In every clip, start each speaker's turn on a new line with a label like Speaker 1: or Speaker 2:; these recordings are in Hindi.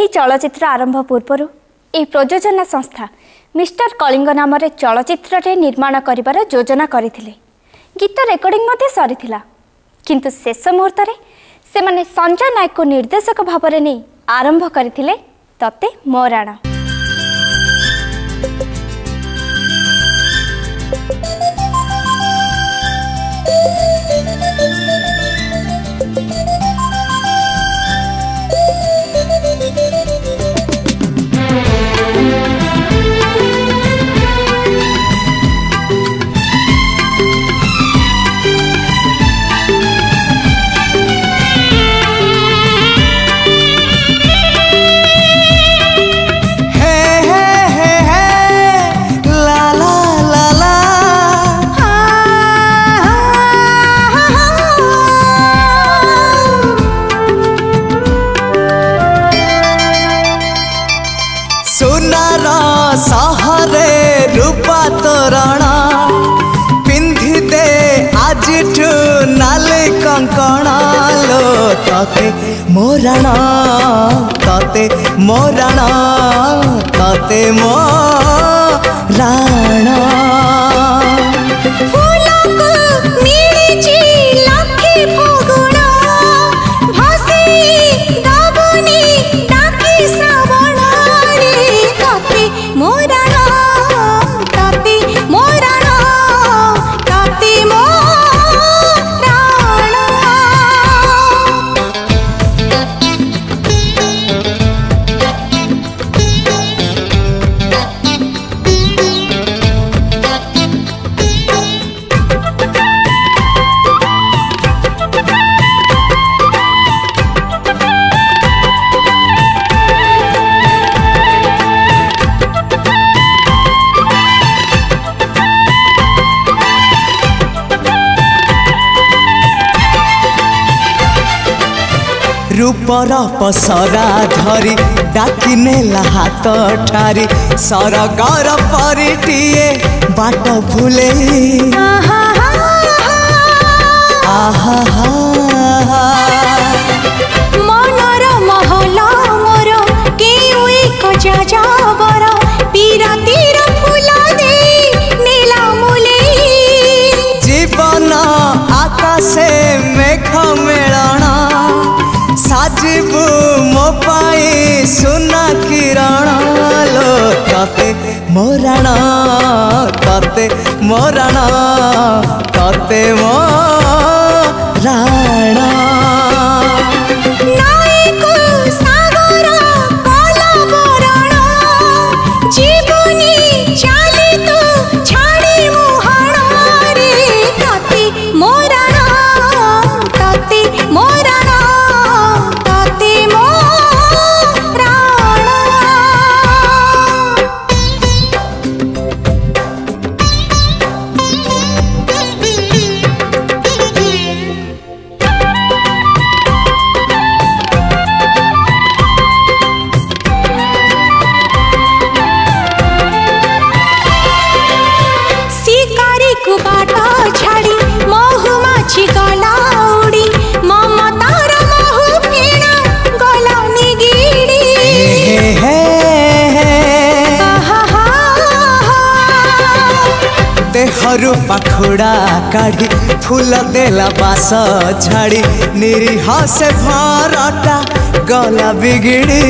Speaker 1: ଏହି ଚଳଚ୍ଚିତ୍ର ଆରମ୍ଭ ପୂର୍ବରୁ ଏହି ପ୍ରଯୋଜନା ସଂସ୍ଥା ମିଷ୍ଟର କଳିଙ୍ଗ ନାମରେ ଚଳଚ୍ଚିତ୍ରଟେ ନିର୍ମାଣ କରିବାର ଯୋଜନା କରିଥିଲେ। ଗୀତ ରେକର୍ଡିଂ ମଧ୍ୟ ସରିଥିଲା, କିନ୍ତୁ ଶେଷ ମୁହୂର୍ତ୍ତରେ ସେମାନେ ସଞ୍ଜୟ ନାୟକକୁ ନିର୍ଦ୍ଦେଶକ ଭାବରେ ନେଇ ଆରମ୍ଭ କରିଥିଲେ ତତେ ମୋ ରାଣ।
Speaker 2: सहरे रूपा तोरण पिंधि दे आज नाले कंकण लो तते मोरण तते मोरण तते मोरण रूपर पसरा धरी डाकिने हाथ ठारी सरगर परिटिए बाट भूले
Speaker 3: मनर महल मोर केउ एक जाजावर पीरातीर फूल दे नीला मुले
Speaker 2: जीवन आकाशे मेघ मेलण साजिबू मो पाई सुना किरण लो तते मोरण तते मोरण तते मोरण देहरु पाखुड़ा काढ़ी फूल देला बास झाड़ी निरीह से भरटा गला बिगिड़ी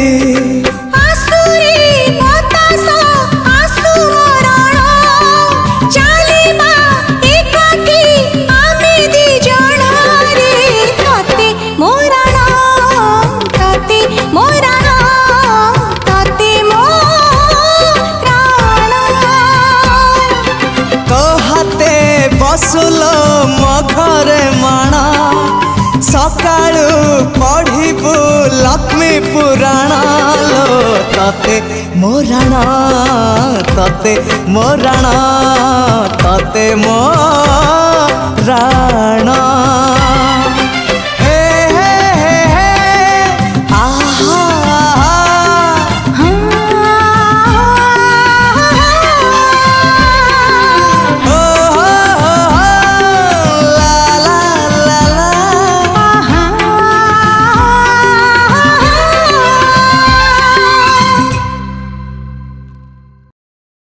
Speaker 2: बसुलो मघरे माणा सकाळु पढ़िबू लक्ष्मी पुराण लो तते मोराण तते मोराण तते मोराण।